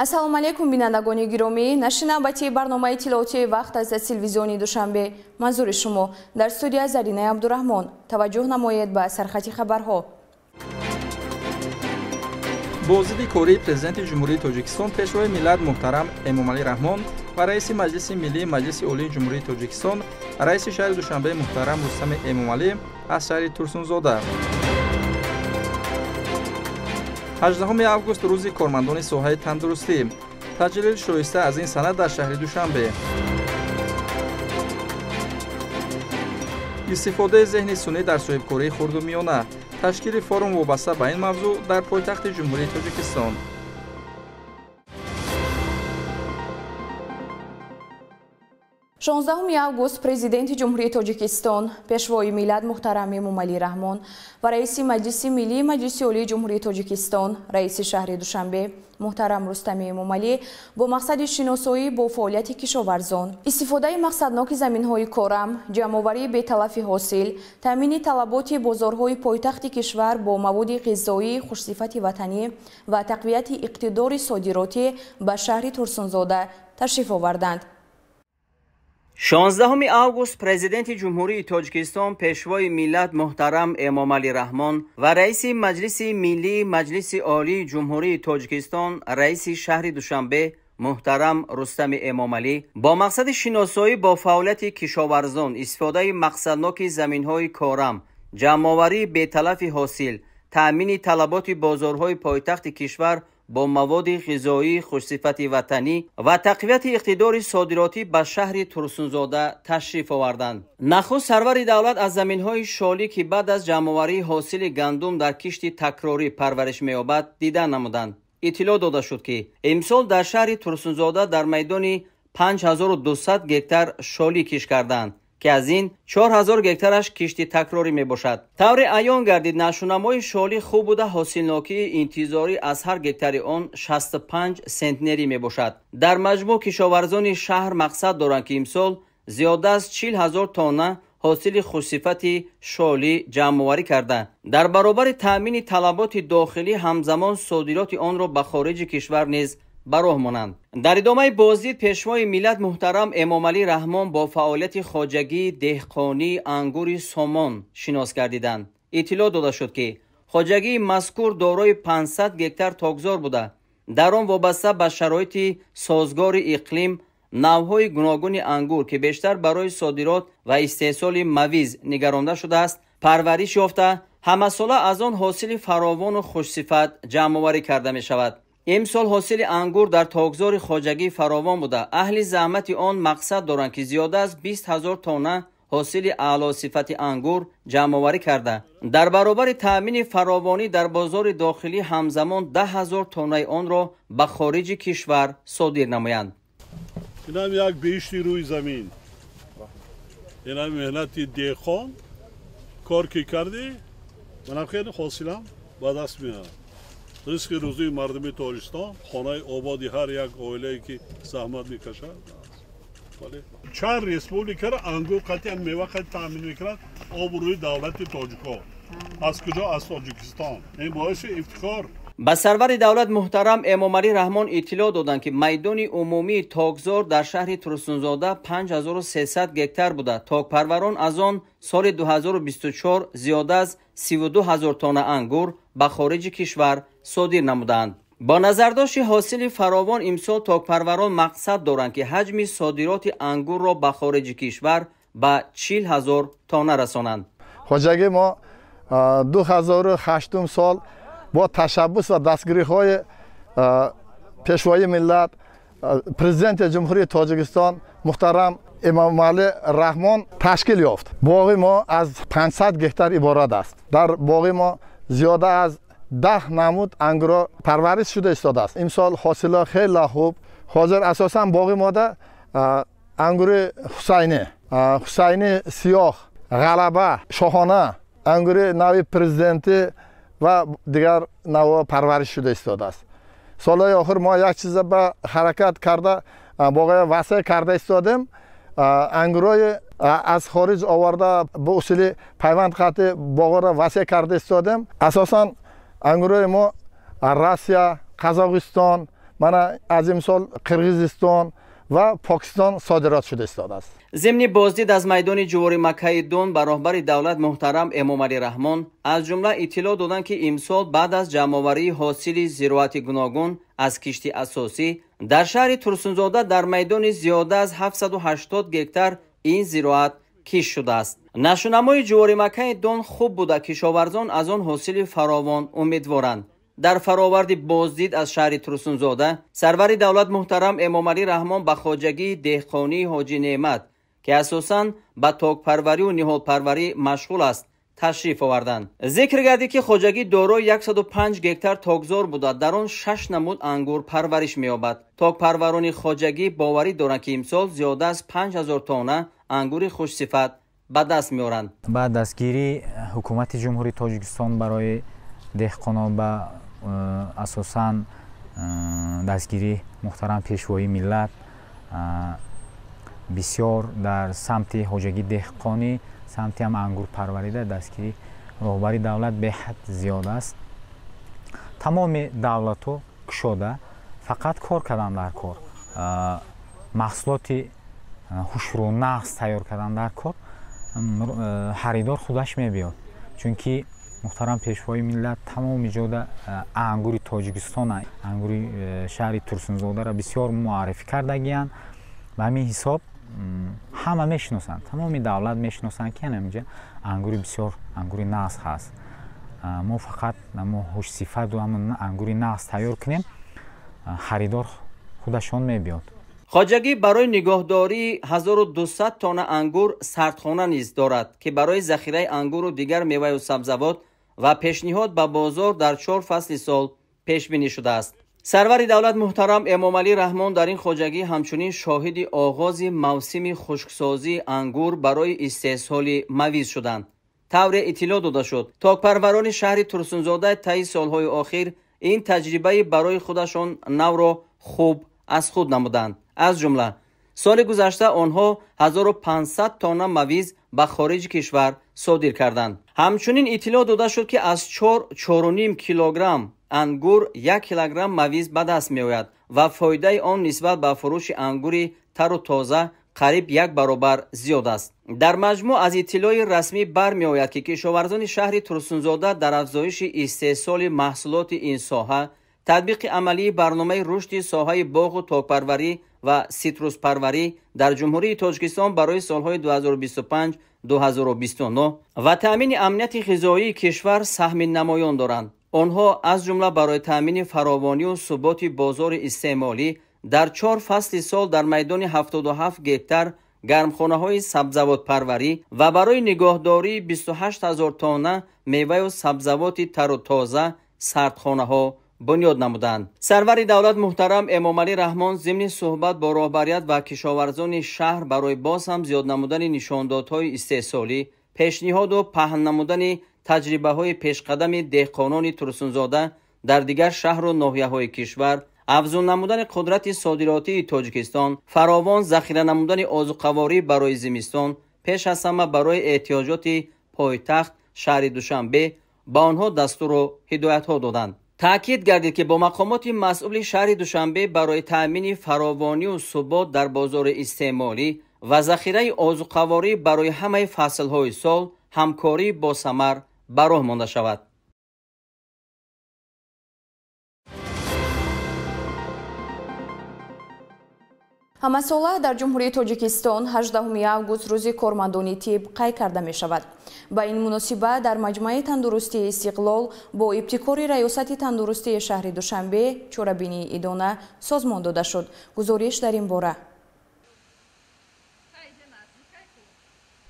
ассалому алейкум бинандагони гиромӣ, нашри навбатии барномаи иттилоотии вақт аз телевизиони душанбе. манзури шумо дар студия Заринаи Абдураҳмон. таваҷҷӯҳ намоед ба сархати хабарҳо. бо зидди кории президенти ҷумҳурии Тоҷикистон пешвои миллат муҳтарам Эмомалӣ Раҳмон ва раиси маҷлиси миллии маҷлиси олии ҷумҳурии Тоҷикистон, раиси шаҳри Душанбе муҳтарам Рустами Эмомалӣ аз шаҳри Турсунзода. 18 август рӯзи кормандони соҳаи тандурустӣ. таҷлил шоиста аз ин санад дар шаҳри Душанбе. истифодаи зеҳни сунъӣ дар соҳибкории хурдумиёна. ташкили форум вобаста ба ин мавзӯъ дар пойтахти ҷумҳурии Тоҷикистон. 16 август президенти ҷумҳурии Тоҷикистон, пешвои миллат муҳтарам Эмомалӣ Раҳмон ва раиси маҷлиси миллии маҷлиси олии ҷумҳурии Тоҷикистон, раиси шаҳри Душанбе муҳтарам Рустами Эмомалӣ бо мақсади шиносоӣ бо фаъолияти кишоварзон, истифодаи мақсадноки заминҳои корам, ҷамъоварии беталафи ҳосил, таъмини талаботи бозорҳои пойтахти кишвар бо маводи ғизоии хушсифати ватанӣ ва тақвияти иқтидори содиротӣ ба шаҳри Турсунзода ташриф оварданд. 16 август президенти ҷумҳурии Тоҷикистон, пешвои миллат муҳтарам Эмомалӣ Раҳмон ва раиси маҷлиси миллии маҷлиси олии ҷумҳурии Тоҷикистон, раиси шаҳри Душанбе муҳтарам Рустами Эмомалӣ бо мақсади шиносоӣ бо фаъолияти кишоварзон, истифодаи мақсадноки заминҳои корам, ҷамъоварии беталафи ҳосил, таъмини талаботи бозорҳои пойтахти кишвар бо маводи ғизоии хушсифати ватанӣ ва тақвияти иқтидори содиротӣ ба шаҳри Турсунзода ташриф оварданд. нахуст сарвари давлат аз заминҳои шолӣ ки баъд аз ҷамъоварии ҳосили гандум дар кишти такрорӣ парвариш меёбад дидан намуданд. иттилоъ дода шуд ки имсол дар шаҳри Турсунзода дар майдони 5200 гектар шолӣ киш карданд ки аз ин 4000 гектараш кишти такрорӣ мебошад. тавре аён гардид нашунамои шолӣ хуб буда ҳосилнокии интизорӣ аз ҳар гектари он 65 сентнерӣ мебошад. дар маҷмӯъ кишоварзони шаҳр мақсад доранд ки имсол зиёда аз 40,000 тонна ҳосили хушсифати шолӣ ҷамъоварӣ карда, дар баробари таъмини талаботи дохилӣ ҳамзамон содироти онро ба хориҷи кишвар низ ба роҳ монанд. дар идомаи боздид пешвои миллат муҳтарам Эмомалӣ Раҳмон бо фаъолияти хоҷагии деҳқонӣ ангури сомон шинос гардиданд. иттилоъ дода шуд ки хоҷагии мазкур дорои 500 гектар тогзор буда, дар он вобаста ба шароити созгори иқлим навъҳои гуногуни ангур ки бештар барои содирот ва истеҳсоли мавиз нигаронда шудааст, парвариш ёфта ҳамасола аз он ҳосили фаровону хушсифат ҷамъоварӣ карда мешавад. имсол ҳосили ангур дар тогзори хоҷагӣ фаровон буда, аҳли заҳмати он мақсад доранд ки зиёда аз 20,000 тонна ҳосили аълосифати ангур ҷамъоварӣ карда, дар баробари таъмини фаровонӣ дар бозори дохилӣ ҳамзамон 10,000 тоннаи онро ба хориҷи кишвар содир намоянд. инам як беҳишти рӯи замин, инам меҳнати деҳқон кор ки кардӣ, манам хеле ҳосилам ба даст меорам. ризқи рӯзии мардуми Тоҷикистон, хонаи ободи ҳар як оилае ки заҳмат мекашад. чанд республикаро ангур қатъиян мева таъмин мекунад обрӯи давлати тоҷикҳо. аз куҷо? аз Тоҷикистон. ин боиси ифтихор. ба сарвари давлат муҳтарам Эмомалӣ Раҳмон иттилоъ доданд ки майдони умумии тогзор дар шаҳри Турсунзода 5300 гектар буда, тогпарварон аз он соли 2024 зиёда аз 32000 тонна ангур ба хориҷи кишвар содир намуданд. бо назардошти ҳосили фаровон имсол тогпарварон мақсад доранд ки ҳаҷми содироти ангурро ба хориҷи кишвар ба 40,000 тонна расонанд. хоҷагӣ мо 2008 сол бо ташаббус ва дастгириҳои пешвои миллат президенти ҷумҳурии Тоҷикистон муҳтарам Эмомалӣ Раҳмон ташкил ёфт. боғи мо аз 500 гектар иборат аст. дар боғи мо зиёда аз 10 намуд ангуро парвариш шуда истодааст. имсол ҳосила хеле хуб. ҳозир асосан боғи мода ангури ҳусайни сиёҳ, ғалаба, шоҳона, ангури нави президенти ва дигар навъ парвариш шуда истодааст. солҳои охир мо як чиза ба ҳаракат карда боғи васеъ карда истодем. ангурои аз хориҷ оварда ба усули пайванд хати боғро васеъ карда истодем. асосан ангурои мо Россия, Qozog'iston, mana az misol Qirg'iziston و پاکستان صادرات شده ایستاده است. ضمن بازدید از میدان جواری مکه دون به راهبر دولت محترم امامعلی رحمان از جمله اطلاع دادند که امسال بعد از جمع‌آوری حاصل زراعت گوناگون از کشتی اساسی در شهر ترسونزاده در میدان زیاده از 780 گکتار این زراعت کش شده است. نشونمای جواری مکه دون خوب بوده، کشاورزان از آن حاصل فراوان امیدوارند. در فراورد بازدید از شهر ترسونزاده سرور دولت محترم امامعلی رحمان به خواجگی دهقانی حاجی نعمت که اساساً به تاک پروری و نهال پروری مشغول است تشریف آوردند. ذکر گردید که خواجگی دارای 105 گکتار تاکزار بوده، در آن 6 نمود انگور پرورش می‌یابد. تاک پروران خواجگی باوری دارند که امسال زیاده از 5000 تانه انگور خوش صفت به دست می‌آورند. بعد دستگیری حکومت جمهوری تاجیکستان برای دهقانان به اساساً دستگیری محترم پیشوای ملت بسیار در سمت حاجگی دهقانی، سمت هم انگور پروریده دستگیری راهبری دولت به حد زیاده است. تمام دولت‌ها کشاده فقط کار کردن در کار، محصولات هوشرو نقص تیار کردن در کار، خریدار خودش میبیاد. چون که محترم پیشوای ملت تمام جاده انگور تاجیکستان، انگور شهر ترسونزاده را بسیار معرفی کردگیان و همین حساب همه میشناسند، تمام دولت میشناسند که اینجا انگور بسیار انگور نقص هست. ما فقط ما هوش صفت و همون انگور نقص تیار کنیم، خریدار خودشان میبیاد. خواجگی برای نگهداری 1200 تانه انگور سردخانه نیز دارد که برای ذخیره انگور و دیگر میوه و سبزیجات و پیشنهاد به بازار در 4 فصل سال پیش بینی شده است. سرور دولت محترم امامعلی رحمان در این خواجگی همچنین شاهد آغاز موسم خشکسازی انگور برای استحصال مویز شدند. طور اطلاع داده شد تاک پروران شهر ترسونزاده طی سالهای اخیر این تجربه برای خودشان نو را خوب از خود نمودند. از جمله سال گذشته آنها 1500 تانه مویز به خارج کشور صادر کردند. همچنین اطلاع داده شد که از 4.5 کیلوگرم انگور 1 کیلوگرم مویز به دست می آید و فایده آن نسبت به فروش انگور تر و تازه قریب 1 برابر زیاد است. در مجموع از اطلاع رسمی برمی آید که کشاورزان شهر ترسونزاده در افزایش استحصال محصولات این ساحه تطبیق عملی برنامه رشد ساحه باغ و تاک‌پروری و سیتروس پروری در جمهوری تاجیکستان برای سالهای 2025-2029 و تأمین امنیت غذایی کشور سهم نمایان دارند. آنها از جمله برای تأمین فراوانی و ثبات بازار استعمالی در 4 فصل سال در میدان 77 گکتار گرمخانه‌های سبزیجات پروری و برای نگهداری 28000 تانه میوه و سبزیجات تر و تازه سردخانه‌ها بنیاد نمودند. سرور دولت محترم امامعلی رحمان ضمن صحبت با راهبریت و کشاورزان شهر برای باز هم زیاد نمودن نشاندادهای استحصالی، پیشنهاد و پهن نمودن تجربه‌های پیشقدم دهقانان ترسونزاده در دیگر شهر و ناحیه‌های کشور، افزون نمودن قدرت صادراتی تاجیکستان، فراوان ذخیره نمودن آذوقه‌واری برای زمستان، پیش از همه برای احتیاجات پایتخت شهر دوشنبه با آنها دستور و هدایت‌ها دادند. تأکید گردید که با مقامات مسئول شهر دوشنبه برای تأمین فراوانی و ثبات در بازار استعمالی و ذخیره آذوقه‌واری برای همه فصل‌های سال همکاری با ثمر به راه مانده شود. ҳамасола дар ҷумҳурии тоҷикистон 18 август рӯзи кормандони тиб қай карда мешавад. ба ин муносибат дар маҷмӯаи тандурустии истиқлол бо ибтикори раёсати тандурустии шаҳри душанбе чорабинии идона созмон дода шуд. гузориш дар ин бора.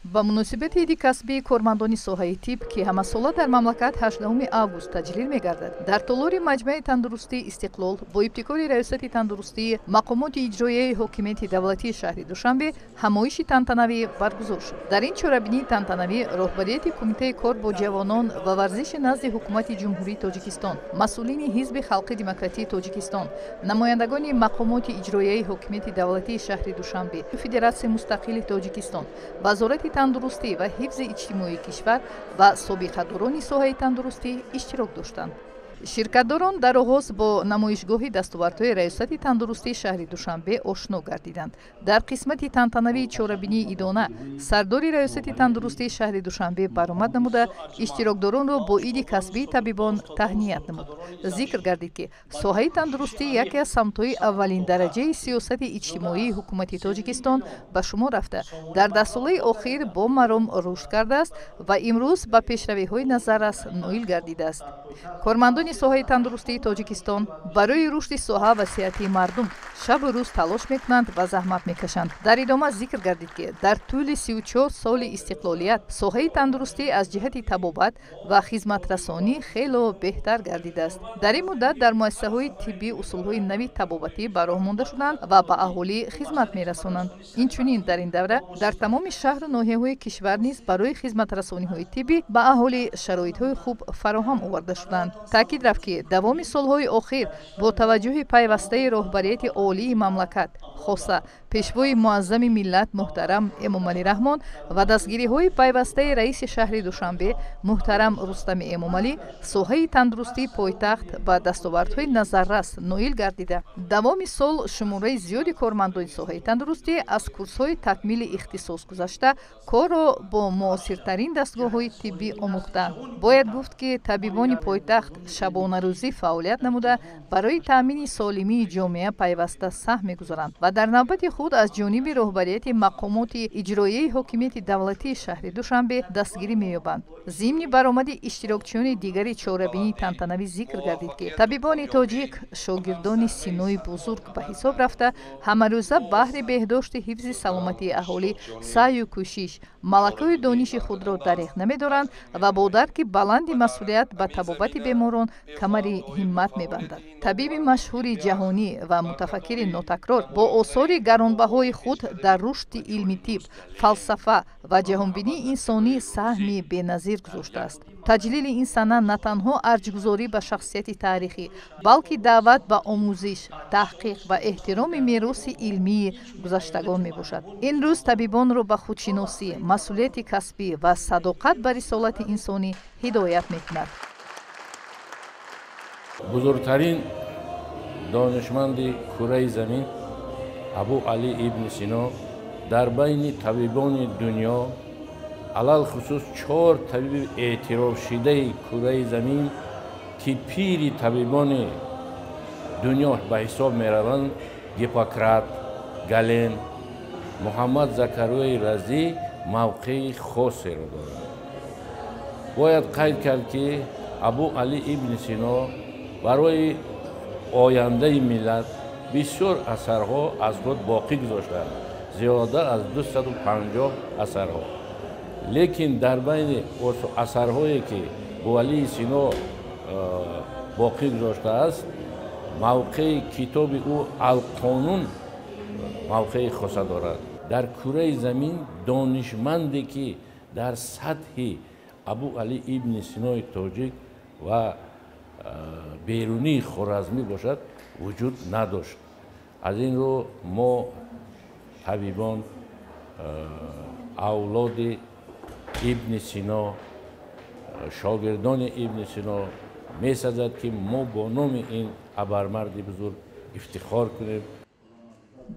ба муносибати иди касбии кормандони соҳаи тиб ки ҳамасола дар мамлакат 18 август таҷлил мегардад, дар толори маҷмӯаи тандурустии истиқлол бо ибтикори раёсати тандурустии мақомоти иҷроияи ҳокимияти давлатии шаҳри душанбе ҳамоиши тантанавӣ баргузор шуд. дар ин чорабинии тантанавӣ роҳбарияти кумитаи кор бо ҷавонон ва варзиши назди ҳукумати ҷумҳурии тоҷикистон, масъулини ҳизби халқи демократии тоҷикистон, намояндагони мақомоти иҷроияи ҳокимияти давлатии шаҳри душанбе, федератсияи мустақили тоҷикистон, вазорати тандурустӣ ва ҳифзи иҷтимоии кишвар ва собиқадорони соҳаи тандурустӣ иштирок доштанд. ширкатдорон дар оғоз бо намоишгоҳи дастовардҳои раёсати тандурустии шаҳри душанбе ошно гардиданд. Дар қисмати тантанавии чорабинии идона сардори раёсати тандурустии шаҳри душанбе баромад намуда иштирокдоронро бо иди касбии табибон таҳният намуд. зикр гардид ки соҳаи тандурустӣ яке аз самтҳои аввалин дараҷаи сиёсати иҷтимоии ҳукумати тоҷикистон ба шумор рафта дар дастсолаи охир бо маром рушд кардааст ва имрӯз ба пешравиҳои назаррас ноил гардидааст. кормандони соҳаи тандурустии тоҷикистон барои рушди соҳа ва сеҳати мардум шабу рӯз талош мекунанд ва заҳмат мекашанд. дар идома зикр гардид ки дар тӯли 34 соли истиқлолият соҳаи тандурустӣ аз ҷиҳати табобат ва хизматрасонӣ хело беҳтар гардидааст. дар ин муддат дар муассисаҳои тиббӣ усулҳои нави табобатӣ ба роҳ монда шуданд ва ба аҳолӣ хизмат мерасонанд. инчунин дар ин давра дар тамоми шаҳру ноҳияҳои кишвар низ барои хизматрасониҳои тиббӣ ба аҳолӣ шароитҳои хуб фароҳам оварда шуданд. таъкид рафт ки давоми солҳои охир бо таваҷҷӯҳи пайвастаи роҳбарияти олии мамлакат хоса пешвои муаззами миллат муҳтарам Эмомалӣ Раҳмон ва дастгириҳои пайвастаи раиси шаҳри Душанбе муҳтарам Рустами Эмомалӣ соҳаи тандурустии пойтахт ба дастовардҳои назаррас ноил гардида давоми сол шумораи зиёди кормандони соҳаи тандурустӣ аз курсҳои такмили ихтисос гузашта корро бо муосиртарин дастгоҳҳои тиббӣ омӯхтанд. бояд гуфт ки табибони пойтахт шабонарӯзӣ фаъолият намуда барои таъмини солимии ҷомеа пайваста саҳм мегузоранд ва дар навбати худ аз ҷониби роҳбарияти мақомоти иҷроияи ҳокимияти давлатии шаҳри Душанбе дастгирӣ меёбанд. зимни баромади иштирокчиёни дигари чорабинии тантанавӣ зикр гардид ки табибони тоҷик шогирдони синои бузург ба ҳисоб рафта ҳамарӯза баҳри беҳдошти ҳифзи саломатии аҳолӣ саъю кӯшиш малакаи дониши худро дареғ намедоранд ва бо дарки баланди масъулият ба табобати беморон камари ҳиммат мебанданд. табиби машҳури ҷаҳонӣ ва мутафаккири нотакрор бо осори гаронбаҳои худ дар рушди илми тиб, фалсафа ва ҷаҳонбинии инсонӣ саҳми беназир гузоштааст. таҷлили ин сана на танҳо арҷгузорӣ ба шахсияти таърихӣ, балки даъват ба омӯзиш, таҳқиқ ва эҳтироми мероси илмии гузаштагон мебошад. ин рӯз табибонро ба худшиносӣ, масъулияти касбӣ ва садоқат ба рисолати инсонӣ ҳидоят мекунад. бузургтарин донишманди кураи замин Абу Али ибн Сино дар байни табибони дунё алал хусус 4 табиби эътирофшудаи кураи замин ки пири табибони дунё ба ҳисоб мераванд Гиппократ, Гален, Муҳаммад Закарияи Разӣ мавқеи хосеро доранд. бояд қайд кард ки Абу Али ибн Сино барои ояндаи миллат бисёр асарҳо аз худ боқӣ гузоштаанд, зиёда аз 250 асарҳо. лекин дар байни асарҳое ки Абу Али Сино боқӣ гузоштааст, мавқеи китоби ӯ Алқонун мавқеи хоса дорад. дар кураи замин донишманде ки дар сатҳи Абу Али ибн Синои тоҷик ва берунии хоразмӣ бошад вуҷуд надошт. аз ин рӯ мо табибон авлоди ибн Сино, шогирдони ибн Сино месазад ки мо бо номи ин абармарди бузург ифтихор кунем.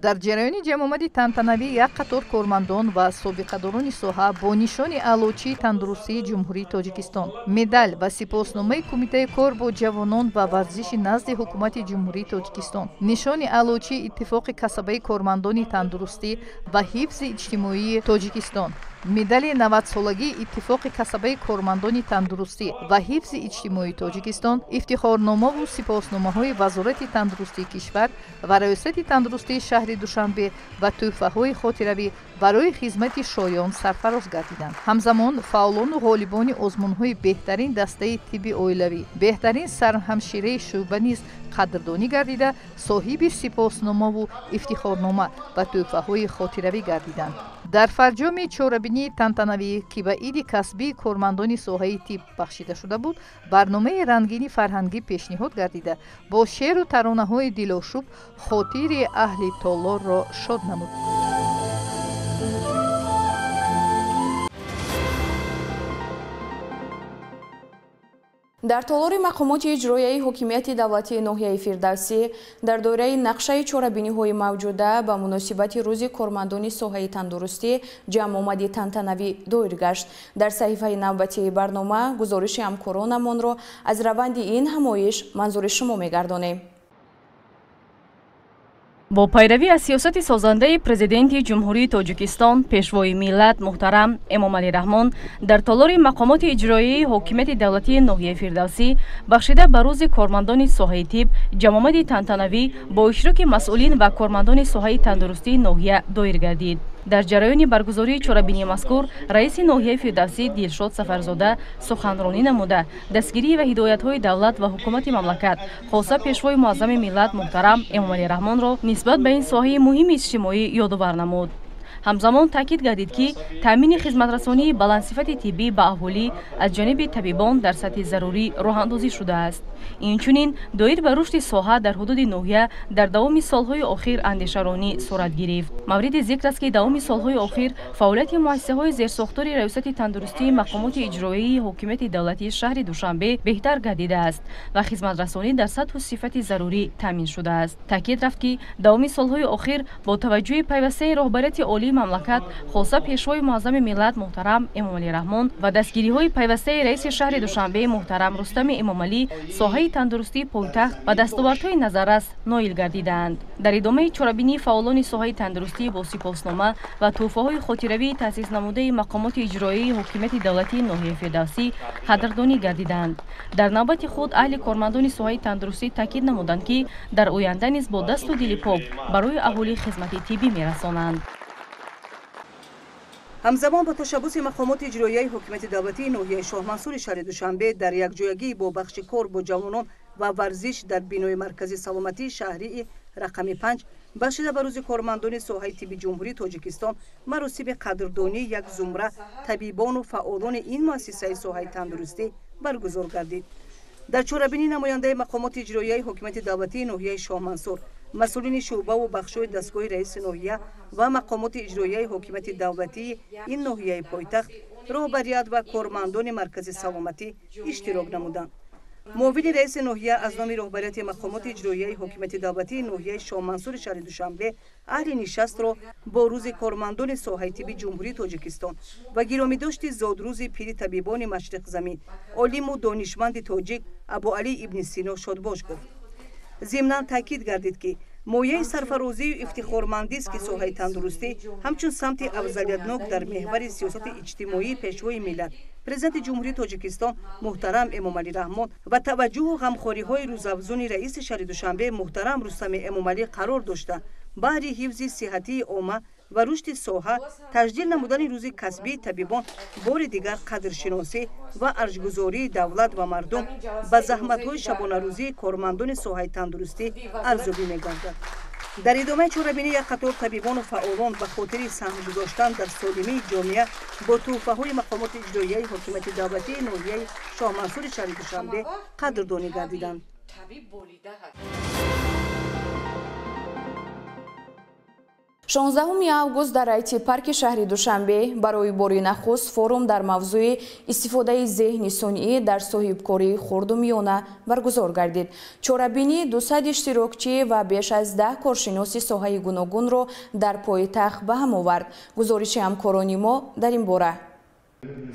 дар ҷараёни ҷамъомади тантанавӣ як қатор кормандон ва собиқадорони соҳа бо нишони аълочии тандурустии ҷумҳурии тоҷикистон, медаль ва сипосномаи кумитаи кор бо ҷавонон ва варзиши назди ҳукумати ҷумҳурии тоҷикистон, нишони аълочии иттифоқи касабаи кормандони тандурустӣ ва ҳифзи иҷтимоии тоҷикистон, медали 90-солагии иттифоқи касабаи кормандони тандурустӣ ва ҳифзи иҷтимоии тоҷикистон, ифтихорномаву сипосномаҳои вазорати тандурустии кишвар ва раёсати тандурустии шаҳри Душанбе ва тӯҳфаҳои хотиравӣ барои хизмати шоён сарфароз гардиданд. ҳамзамон фаъолону ғолибони озмунҳои беҳтарин дастаи тибби оилавӣ, беҳтарин сарҳамшираи шӯъба низ қадрдонӣ гардида соҳиби сипосномаву ифтихорнома ва тӯҳфаҳои хотиравӣ гардиданд. дар фарҷоми чорабинии тантанавӣ ки ба иди касбии кормандони соҳаи тиб бахшида шуда буд, барномаи рангини фарҳангӣ пешниҳод гардида бо шеъру таронаҳои дилошӯб хотири аҳли толорро шод намуд. дар толори мақомоти иҷроияи ҳокимияти давлатии ноҳияи фирдавсӣ дар доираи нақшаи чорабиниҳои мавҷуда ба муносибати рӯзи кормандони соҳаи тандурустӣ ҷамъомади тантанавӣ доир гашт. дар саҳифаи навбатии барнома гузориши ҳамкоронамонро аз раванди ин ҳамоиш манзури шумо мегардонем. бо пайравӣ аз сиёсати созандаи президенти ҷумҳурии тоҷикистон пешвои миллат муҳтарам эмомалӣ раҳмон дар толори мақомоти иҷроияи ҳокимияти давлатии ноҳияи фирдавсӣ бахшида ба рӯзи кормандони соҳаи тиб ҷамъомади тантанавӣ бо иштироки масъулин ва кормандони соҳаи тандурустии ноҳия доир гардид. дар ҷараёни баргузории чорабинии мазкур раиси ноҳияи фирдавсӣ Дилшод Сафарзода суханронӣ намуда дастгирӣ ва ҳидоятҳои давлат ва ҳукумати мамлакат хоса пешвои муаззами миллат муҳтарам Эмомалӣ Раҳмонро нисбат ба ин соҳаи муҳими иҷтимоӣ ёдовар намуд. ҳамзамон таъкид гардид ки таъмини хизматрасонии баландсифати тиббӣ ба аҳолӣ аз ҷониби табибон дар сатҳи зарурӣ роҳандозӣ шудааст. инчунин доир ба рушди соҳа дар ҳудуди ноҳия дар давоми солҳои охир андешаронӣ сурат гирифт. мавриди зикр аст ки давоми солҳои охир фаъолияти муассисаҳои зерсохтори раёсати тандурустии мақомоти иҷроияи ҳокимияти давлатии шаҳри Душанбе беҳтар гардидааст ва хизматрасонӣ дар сатҳу сифати зарурӣ таъмин шудааст. таъкид рафт ки давоми солҳои охир бо таваҷҷӯҳи пайвастаи роҳбарияти олии мамлакат хоса пешвои муаззами миллат муҳтарам Эмомалӣ Раҳмон ва дастгириҳои пайвастаи раиси шаҳри Душанбе муҳтарам Рустами Эмомалӣ соҳаи тандурустии пойтахт ба дастовардҳои назаррас ноил гардиданд. дар идомаи чорабинии фаъолони соҳаи тандурустӣ бо сипоснома ва тӯҳфаҳои хотиравии таъсиснамудаи мақомоти иҷроияи ҳокимияти давлатии ноҳияи фирдавсӣ қадрдонӣ гардиданд. дар навбати худ аҳли кормандони соҳаи тандурустӣ таъкид намуданд ки дар оянда низ бо дасту дили пок барои аҳолӣ хизмати тиббӣ мерасонанд. ҳамзамон ба ташаббуси мақомоти иҷроияи ҳокимияти давлатии ноҳияи шоҳмансури шаҳри Душанбе дар якҷоягии бо бахши кор бо ҷавонон ва варзиш дар бинои маркази саломатии шаҳрии рақами 5 бахшида ба рӯзи кормандони соҳаи тибби ҷумҳурии Тоҷикистон маросими қадрдонӣ як зумра табибону фаъолони ин муассисаи соҳаи тандурустӣ баргузор гардид. дар чорабинӣ намояндаи мақомоти иҷроияи ҳокимияти давлатии ноҳияи шоҳмансур, масъулини шуъбаву бахшҳои дастгоҳи раиси ноҳия ва мақомоти иҷроияи ҳокимияти давлатии ин ноҳияи пойтахт, роҳбарият ва кормандони маркази саломатӣ иштирок намуданд. муовини раиси ноҳия аз номи роҳбарияти мақомоти иҷроияи ҳокимияти давлатии ноҳияи шоҳмансури шаҳри Душанбе аҳли нишастро бо рӯзи кормандони соҳаи тибби ҷумҳурии Тоҷикистон ва гиромидошти зодрӯзи пири табибони Машриқзамин олиму донишманди тоҷик Абуалӣ ибни Сино шодбош гуфт. зимнан таъкид гардид ки мояи сарфарозию ифтихормандист ки соҳаи тандурустӣ ҳамчун самти афзалиятнок дар меҳвари сиёсати иҷтимоии пешвои миллат президенти ҷумҳурии Тоҷикистон муҳтарам Эмомалӣ Раҳмон ва таваҷҷӯҳу ғамхориҳои рӯзафзуни раиси шаҳри Душанбе муҳтарам Рустами Эмомалӣ қарор дошта баҳри ҳифзи сиҳатии омма ва рушди соҳа таҷдил намудани рӯзи касбии табибон бори дигар қадршиносӣ ва арзгузории давлат ва мардум ба заҳматҳои шабонарӯзии кормандони соҳаи тандурустӣ арзёбӣ мегардад. дар идомаи чорабинӣ як қатор табибону фаъолон ба хотири саҳм гузоштан дар солимии ҷомеа бо тӯҳфаҳои мақомоти иҷроияи ҳокимияти давлатии ноҳияи шоҳмансури шаҳри Душанбе қадрдонӣ гардиданд. 16 август дар айти парки шаҳри Душанбе барои бори нахуст форум дар мавзӯи истифодаи зеҳни сунъӣ дар соҳибкории хурдумиёна баргузор гардид. чорабинӣ 200 иштирокчӣ ва беш аз 10 коршиноси соҳаи гуногунро дар пойтахт ба ҳам овард. гузориши ҳамкорони мо дар ин бора.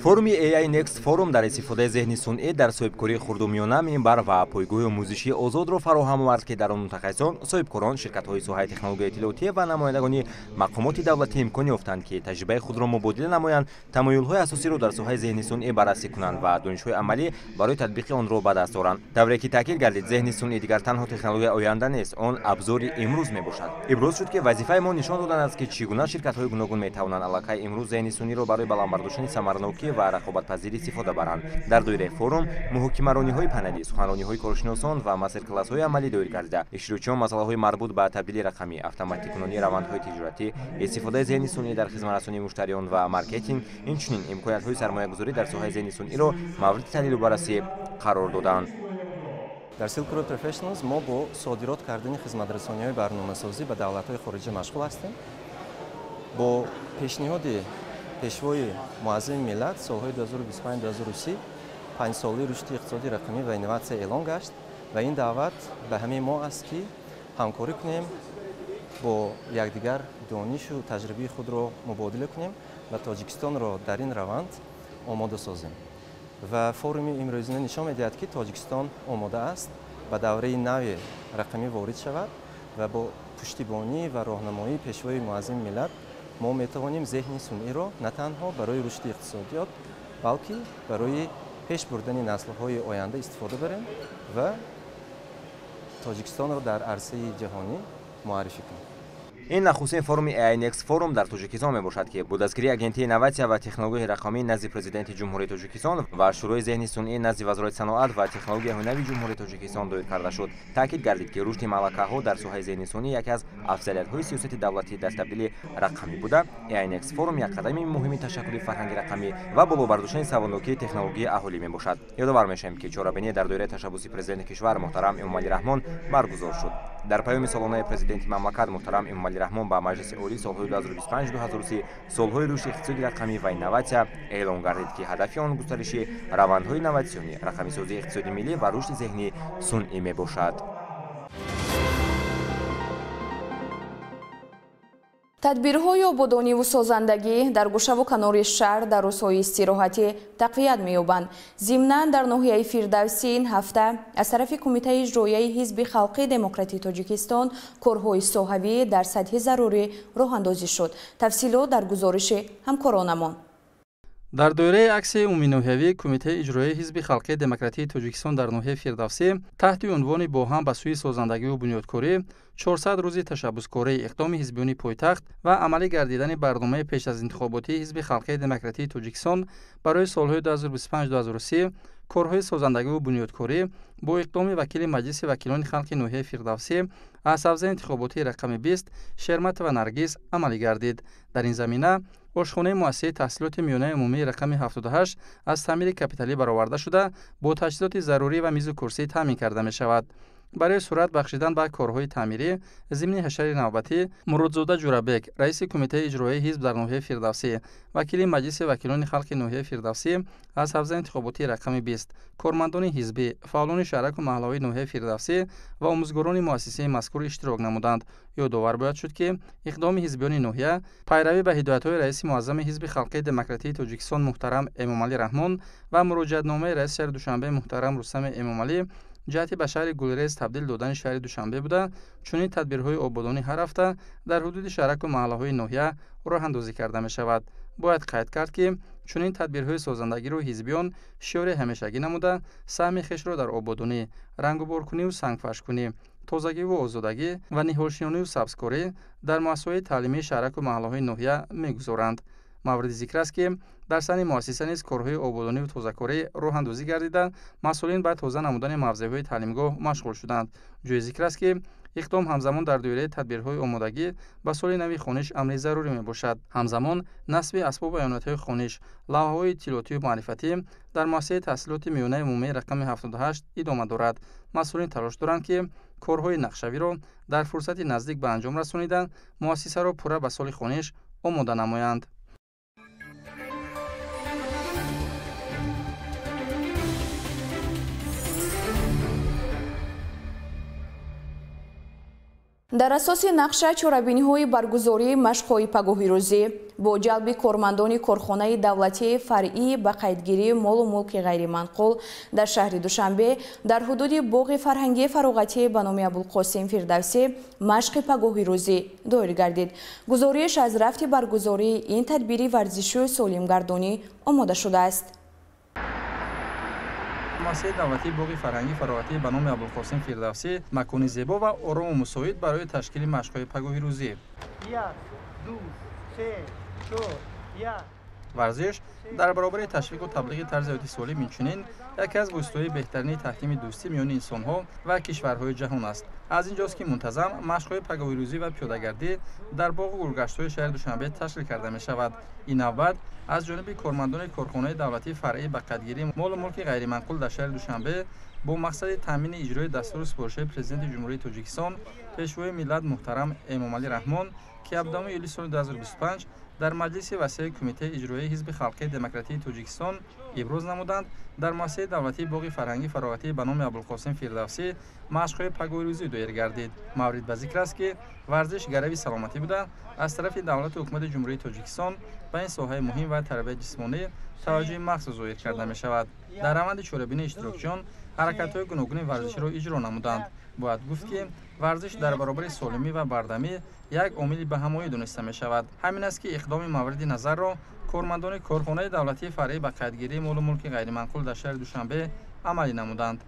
форуми AI Next форум дар истифодаи зеҳни сунъӣ дар соҳибкории хурдумиёна минбар ва пойгоҳи омӯзишии озодро фароҳам овард ки дар он мутахассисон, соҳибкорон, ширкатҳои соҳаи технологияи иттилоотӣ ва намояндагони мақомоти давлатӣ имкон ёфтанд ки таҷрибаи худро мубодила намоянд, тамоюлҳои асосиро дар соҳаи зеҳни сунъӣ баррасӣ кунанд ва донишҳои амалӣ барои татбиқи онро ба даст оранд. давре ки таъкид гардид зеҳни сунъӣ дигар танҳо технологияи оянда нест, он абзори имрӯз мебошад. иброз шуд ки вазифаи мо нишон додан аст ки чӣ гуна ширкатҳои гуногун метавонанд аллакай имрӯз зеҳни сунъиро барои баландбардоштани самаранокӣ ва рақобатпазирӣ истифода баранд. дар доираи форум муҳокимарониҳои панелӣ, суханрониҳои коршиносон ва мастер-классҳои амалӣ доир гардида, иштирокчиён масъалаҳои марбут ба табдили рақамӣ, автоматикунонии равандҳои тиҷоратӣ, истифодаи зеҳни сунъӣ дар хизматрасонии муштариён ва маркетинг, инчунин имкониятҳои сармоягузорӣ дар соҳаи зеҳни сунъиро мавриди таҳлилу баррасӣ қарор доданд. дар Silk Road Professionals мо бо содирот кардани хизматрасониҳои барномасозӣ ба давлатҳои хориҷӣ машғул ҳастем. бо пешниҳоди пешвои муаззами миллат солҳои 2025-2030 5 ساله رشد اقتصادی رقمی و اینوواسیون اعلام گشت و این دعوت به همه ما است که همکاری کنیم، با یکدیگر دانش و تجربه خود را مبادله کنیم و تاجیکستان را در این روند آماده سازیم. و فورум امروزینه نشان می‌دهد که تاجیکستان آماده است به دوره نو رقمی وارد شود و با پشتیبانی و راهنمایی پیشوای معظم ملت ما می‌توانیم ذهن سنئی را نه تنها برای رشد اقتصادیات بلکه برای پیش بردن نسل‌های آینده استفاده بریم و تاجیکستان را در عرصه جهانی معرفی کنیم. این نخستین فروم AI Next فروم در تاجیکستان میباشد که با دستگیری اگنتی اینوواسیون و تکنولوژی رقمی نزد پرزیدنت جمهوری تاجیکستان و شروع ذهن سنئی نزد وزارت صنعت و تکنولوژی هنری جمهوری تاجیکستان دایر کرده شد. تاکید گردید که رشد ملکه‌ها در ساحه ذهن سنئی یکی از افضلیت‌های سیاست دولتی در تبدیل رقمی بوده. AI Next فروم یک قدم مهم تشکل فرهنگ رقمی و بالا برداشتن سوادناکی تکنولوژی اهالی میباشد. یادآور میشیم که چهاربینی در دوره تشبوسی پرزیدنت کشور محترم امامعلی رحمان برگزار شد. در پیام سالانه پرزیدنت مملکت محترم امامعلی رحمان با مجلس عالی سالهای 2025-2030 سالهای رشد اقتصادی رقمی و اینوواسیون اعلام گردید که هدف آن گسترش روندهای اینوواسیونی، رقمی سازی اقتصادی ملی و رشد ذهنی سنئی میباشد. тадбирҳои ободониву созандагӣ дар гӯшаву канори шаҳр дар рӯзҳои истироҳатӣ тақвият меёбанд. зимнан дар ноҳияи фирдавсӣ ин ҳафта аз тарафи кумитаи иҷроияи ҳизби халқии демократии тоҷикистон корҳои соҳавӣ дар сатҳи зарурӣ роҳандозӣ шуд. тафсилот дар гузориши ҳамкоронамон. дар доираи аксияи умуминоҳиявӣ кумитаи иҷроияи ҳизби халқии демократии тоҷикистон дар ноҳияи фирдавсӣ таҳти унвони бо ҳам ба сӯи созандагиву бунёдкорӣ 400 рӯзи ташаббускории иқдоми ҳизбиёни пойтахт ва амалӣ гардидани барномаи пеш аз интихоботии ҳизби халқии демократии тоҷикистон барои солҳои 2025-2030 корҳои созандагиву бунёдкорӣ бо иқдоми вакили маҷлиси вакилони халқи ноҳияи фирдавсӣ аз ҳавзаи интихоботии рақами 20 шерматова наргиз амалӣ гардид. дар ин замина ошхонаи муассисаи таҳсилоти миёнаи умумии рақами 78 аз таъмири капиталӣ бароварда шуда бо таҷҳизоти зарурӣ ва мизу курсӣ таъмин карда мешавад. барои сурат бахшидан ба корҳои таъмирӣ зимни ҳашари навбатӣ муродзода ҷурабек, раиси кумитаи иҷроияи ҳизб дар ноҳияи фирдавсӣ, вакили маҷлиси вакилони халқи ноҳияи фирдавсӣ аз ҳавзаи интихоботии рақами 20, кормандони ҳизбӣ, фаъолони шаҳраку маҳаллаҳои ноҳияи фирдавсӣ ва омӯзгорони муассисаи мазкур иштирок намуданд. ёдовар бояд шуд ки иқдоми ҳизбиёни ноҳия пайравӣ ба ҳидоятҳои раиси муаззами ҳизби халқии демократии тоҷикистон муҳтарам эмомалӣ раҳмон ва муроҷиатномаи раиси шаҳри душанбе муҳтарам рустами эмомалӣ ҷиҳати ба шаҳри гулрез табдил додани шаҳри душанбе буда, чунин тадбирҳои ободонӣ ҳар ҳафта дар ҳудуди шаҳраку маҳаллаҳои ноҳия роҳандозӣ карда мешавад. бояд қайд кард ки чунин тадбирҳои созандагиро ҳизбиён шиёри ҳамешагӣ намуда, саҳми хешро дар ободонӣ, рангуборкуниву сангфашкунӣ, тозагиву озодагӣ ва ниҳолшинониву сабзкорӣ дар муассисаҳои таълимии шаҳраку маҳаллаҳои ноҳия мегузоранд. мавриди зикр аст ки дар сани муассиса низ корҳои ободониву тозакорӣ роҳандозӣ гардида, масъулин ба тоза намудани мавзеъҳои таълимгоҳ машғул шуданд. ҷои зикр аст ки иқдом ҳамзамон дар доираи тадбирҳои омодагӣ ба соли нави хониш амри зарурӣ мебошад. ҳамзамон насби асбобу аёнатҳои хониш, лавҳаҳои иттилоотию маърифатӣ дар муассисаи таҳсилоти миёнаи умумии рақами 78 идома дорад. масъулин талош доранд ки корҳои нақшавиро дар фурсати наздик ба анҷом расонида, муассисаро пурра ба соли хониш омода намоянд. дар асоси нақша чорабиниҳои баргузории машқҳои пагоҳирӯзӣ бо ҷалби кормандони корхонаи давлатии фаръӣ ба қайдгирии молу мулки ғайриманқул дар шаҳри душанбе дар ҳудуди боғи фарҳангии фароғатӣ ба номи абулқосим фирдавсӣ машқи пагоҳирӯзӣ доир гардид. гузориш аз рафти баргузории ин тадбири варзишу солимгардонӣ омода шудааст. муассисаи давлатии боғи фарҳангии фароғатӣ ба номи абулқосим фирдавсӣ макони зебо ва орому мусоид барои ташкили машқҳои пагоҳирӯзӣ. варзиш дар баробари ташвиқу таблиғи тарзи ҳаёти солим инчунин яке аз воситаҳои беҳтарини таҳкими дӯстӣ миёни инсонҳо ва кишварҳои ҷаҳон аст. аз ин ҷост ки мунтазам машқҳои пагоҳирӯзӣ ва пиёдагардӣ дар боғу гулгаштҳои шаҳри душанбе ташкил карда мешавад. ин навбат аз ҷониби кормандони корхонаи давлатии фаръӣ ба қайдгирии молу мулки ғайриманқул дар шаҳри душанбе бо мақсади таъмини иҷрои дастури супоришҳои президенти ҷумҳурии тоҷикистон пешвои миллат муҳтарам эмомалӣ раҳмон ки 17 июли соли 2025 дар маҷлиси васеъи кумитаи иҷроии ҳизби халқии демократии тоҷикистон иброз намуданд, дар муассисаи давлатии боғи фарҳангии фароғатӣ ба номи Абулқосим Фирдавсӣ машқҳои пагойрӯзӣ доир гардид. маврид ба зикр аст, ки варзиш гарави саломатӣ буда, аз тарафи давлату ҳукумати ҷумҳурии Тоҷикистон ба ин соҳаи муҳим ва тарбияти ҷисмонӣ таваҷҷӯҳи махсус зоҳир карда мешавад. дар раванди чорабинии иштирокчиён ҳаракатҳои гуногуни варзиширо иҷро намуданд. бояд гуфт, ки варзиш дар баробари солимӣ ва бардамӣ як омили баҳамоӣ дониста мешавад. ҳамин аст, ки иқдоми мавриди назарро кормандони корхонаи давлатии фаръӣ ба қайдгирии молу мулки ғайриманқул дар шаҳри Душанбе амалӣ намуданд.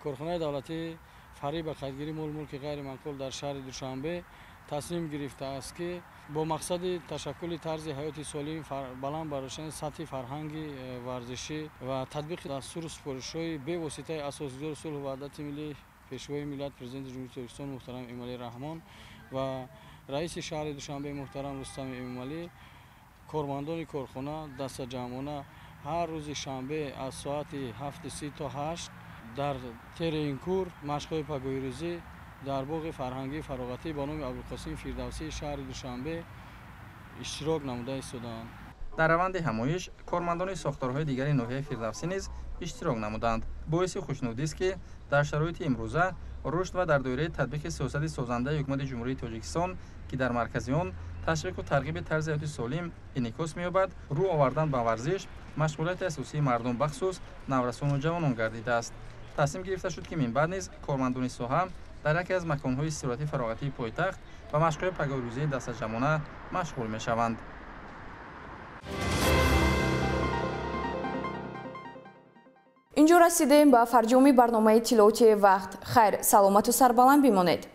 корхонаи давлатии фаръӣ ба қайдгирии молу мулки ғайриманқул дар шаҳри Душанбе тасмим гирифтааст, ки бо мақсади ташаккули тарзи ҳаёти солим, баланд барошани сатҳи фарҳанги варзишӣ ва татбиқи дастуру супоришҳои бевоситаи асосгузори сулҳу ваҳдати миллӣ пешвои миллат президенти ҷумҳурии Тоҷикистон муҳтарам Эмомалӣ Раҳмон ва раиси шаҳри Душанбе муҳтарам Рустами Эмомалӣ, кормандони корхона дастаҷамъона ҳар рӯзи шанбе аз соати 7:30 то 8 дар Теренкур машқҳои пагойрӯзӣ дар боғи фарҳангии фароғатӣ ба номи Абулқосим Фирдавсии шаҳри Душанбе иштирок намуда истоданд. дар раванди ҳамоиш кормандони сохторҳои дигари ноҳияи Фирдавсӣ низ иштирок намуданд. боиси хушнудист, ки дар шароити имрӯза рушд ва дар доираи татбиқи сиёсати созандаи ҳукумати ҷумҳурии Тоҷикистон, ки дар маркази он ташвиқу тарғиби тарзи ҳаёти солим инъикос меёбад, рӯ овардан ба варзиш машғулияти асосии мардум бахусус наврасону ҷавонон гардидааст. тасмим гирифта шуд, ки минбаъд низ кормандони соҳа дар яке аз маконҳои истироҳати фароғатии пойтахт ва машқҳои пагойрӯзии дастаҷамъона машғул мешаванд. инҷо расидем ба фарҷоми барномаи тиллоотии вақт. хайр, саломату сарбаланд бимонед.